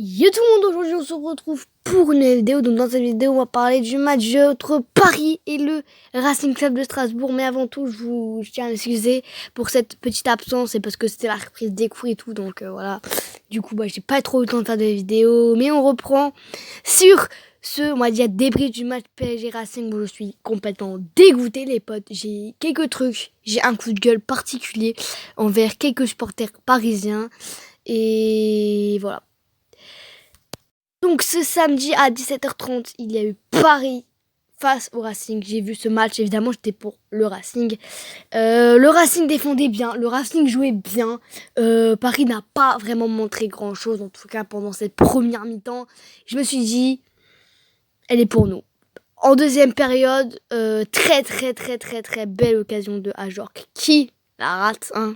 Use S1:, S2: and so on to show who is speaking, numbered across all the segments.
S1: Yo tout le monde, aujourd'hui on se retrouve pour une nouvelle vidéo. Donc dans cette vidéo on va parler du match entre Paris et le Racing Club de Strasbourg. Mais avant tout je tiens à m'excuser pour cette petite absence. C'est parce que c'était la reprise des cours et tout. Donc voilà, du coup j'ai pas trop eu le temps de faire des vidéos. Mais on reprend sur on va dire débrief du match PSG Racing où je suis complètement dégoûté les potes. J'ai quelques trucs, j'ai un coup de gueule particulier envers quelques supporters parisiens. Et voilà. Donc ce samedi à 17h30, il y a eu Paris face au Racing. J'ai vu ce match, évidemment j'étais pour le Racing. Le Racing défendait bien, le Racing jouait bien. Paris n'a pas vraiment montré grand chose, en tout cas pendant cette première mi-temps. Je me suis dit, elle est pour nous. En deuxième période, très belle occasion de Ajorc qui la rate, hein.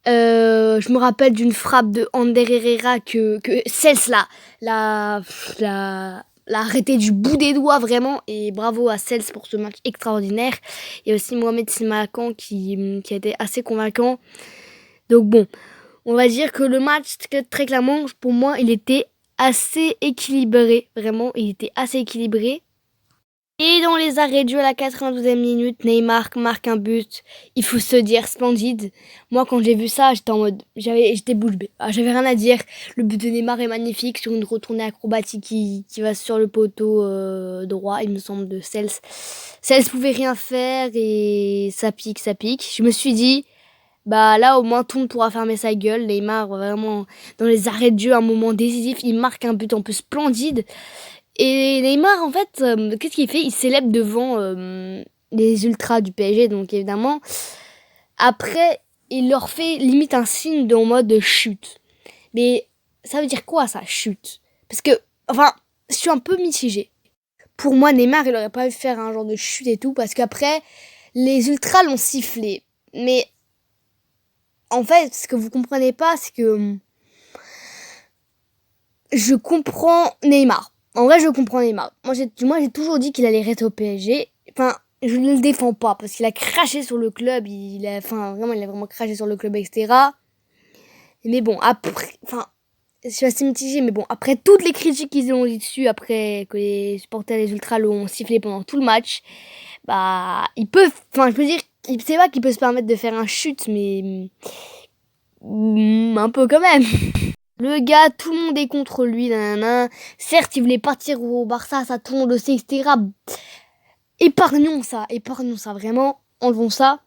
S1: Je me rappelle d'une frappe de Ander Herrera que Cels l'a arrêté du bout des doigts vraiment, et bravo à Cels pour ce match extraordinaire. Et aussi Mohamed Simakan qui a été assez convaincant. Donc bon, on va dire que le match, très clairement, pour moi, il était assez équilibré. Vraiment, il était assez équilibré. Et dans les arrêts de jeu à la 92e minute, Neymar marque un but. Il faut se dire splendide. Moi, quand j'ai vu ça, j'étais en mode, j'étais bouche bée. J'avais rien à dire. Le but de Neymar est magnifique sur une retournée acrobatique qui va sur le poteau droit, il me semble, de Cels. Cels pouvait rien faire et ça pique. Je me suis dit, là au moins tout le monde pourra fermer sa gueule. Neymar, vraiment, dans les arrêts de jeu, un moment décisif, il marque un but un peu splendide. Et Neymar, en fait, qu'est-ce qu'il fait? Il célèbre devant les ultras du PSG, donc évidemment. Après, il leur fait limite un signe en mode chute. Mais ça veut dire quoi, ça, chute? Parce que, enfin, je suis un peu mitigée. Pour moi, Neymar, il aurait pas dû faire un genre de chute et tout, parce qu'après, les ultras l'ont sifflé. Mais, en fait, ce que vous comprenez pas, c'est que je comprends Neymar. En vrai, je comprends Neymar. Moi, j'ai toujours dit qu'il allait rester au PSG. Enfin, je ne le défends pas parce qu'il a craché sur le club. Il a vraiment craché sur le club, etc. Mais bon, après, je suis assez mitigée. Mais bon, après toutes les critiques qu'ils ont dit dessus, après que les supporters des Ultras l'ont sifflé pendant tout le match, il peut, je peux dire, c'est pas qu'il peut se permettre de faire un chute, mais un peu quand même. Le gars, tout le monde est contre lui, nanana. Certes, il voulait partir au Barça, ça tout le monde le sait, etc. Épargnons ça, vraiment, enlevons ça.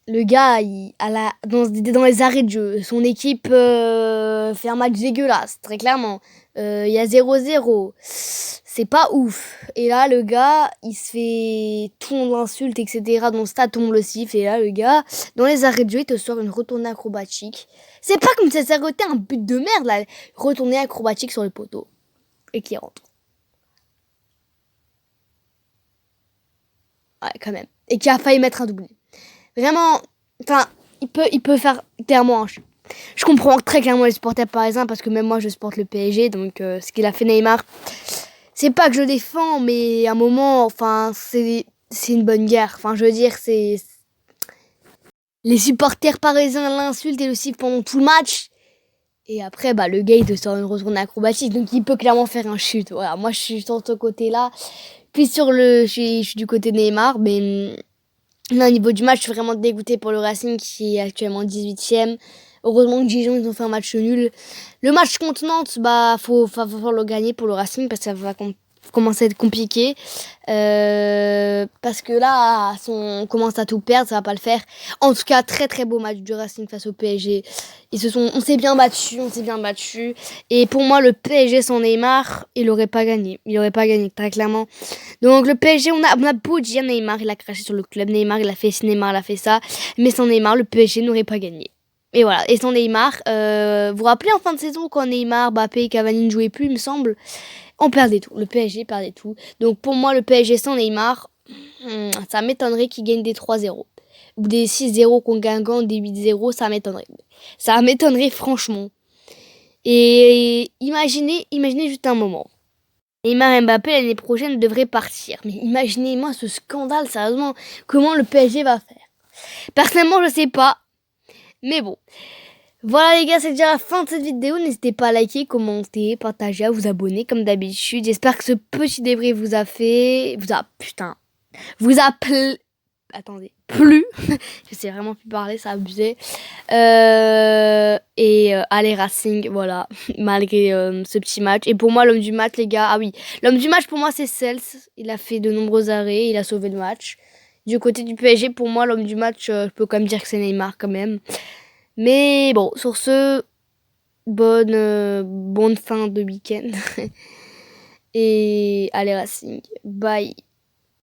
S1: Le gars, dans les arrêts de jeu, son équipe fait un match dégueulasse, très clairement. Il y a 0-0. C'est pas ouf. Et là, le gars, il se fait... Tout le monde l'insulte, etc. Dans le stade, tout le monde le siffle. Et là, le gars, dans les arrêts de jeu, il te sort une retournée acrobatique. C'est pas comme si ça aurait été un but de merde, là. Retournée acrobatique sur le poteau. Et qui rentre. Ouais, quand même. Et qui a failli mettre un doublé. Vraiment, il peut faire clairement un chute. Je comprends très clairement les supporters parisiens parce que même moi je supporte le PSG, donc ce qu'il a fait Neymar, c'est pas que je défends, mais à un moment, c'est une bonne guerre. Je veux dire, c'est les supporters parisiens l'insultent et le sifflent pendant tout le match. Et après, le gars il te sort une retournée acrobatique, donc il peut clairement faire un chute. Voilà, moi je suis sur ce côté-là. Puis je suis du côté de Neymar, mais là, au niveau du match, je suis vraiment dégoûtée pour le Racing qui est actuellement 18e. Heureusement que Dijon, ils ont fait un match nul. Le match contre Nantes, faut le gagner pour le Racing parce que ça va commencer à être compliqué. Parce que là, on commence à tout perdre, ça va pas le faire. En tout cas, très beau match du Racing face au PSG. On s'est bien battu. Et pour moi, le PSG sans Neymar, il aurait pas gagné. Très clairement. Donc le PSG, on a beau dire Neymar, il a craché sur le club. Neymar, il a fait ci, Neymar, il a fait ça. Mais sans Neymar, le PSG n'aurait pas gagné. Et voilà. Et sans Neymar, vous vous rappelez en fin de saison quand Neymar, Mbappé et Cavani ne jouaient plus, il me semble, on perdait tout. Le PSG perdait tout. Donc pour moi, le PSG sans Neymar, ça m'étonnerait qu'il gagne des 3-0. Ou des 6-0 contre Guingamp, des 8-0, ça m'étonnerait. Ça m'étonnerait franchement. Et imaginez juste un moment. Neymar et Mbappé l'année prochaine devraient partir. Mais imaginez-moi ce scandale, sérieusement. Comment le PSG va faire? Personnellement, je sais pas. Mais bon. Voilà les gars, c'est déjà la fin de cette vidéo. N'hésitez pas à liker, commenter, partager, à vous abonner comme d'habitude. J'espère que ce petit débrief vous a fait... Vous a attendez, plu. Je sais vraiment plus parler, ça a abusé. Allez Racing, voilà, malgré ce petit match. Et pour moi, l'homme du match, les gars, ah oui, l'homme du match pour moi, c'est Cels. Il a fait de nombreux arrêts, il a sauvé le match. Du côté du PSG, pour moi, l'homme du match, je peux quand même dire que c'est Neymar quand même. Mais bon, sur ce, bonne fin de week-end. Et allez Racing, bye.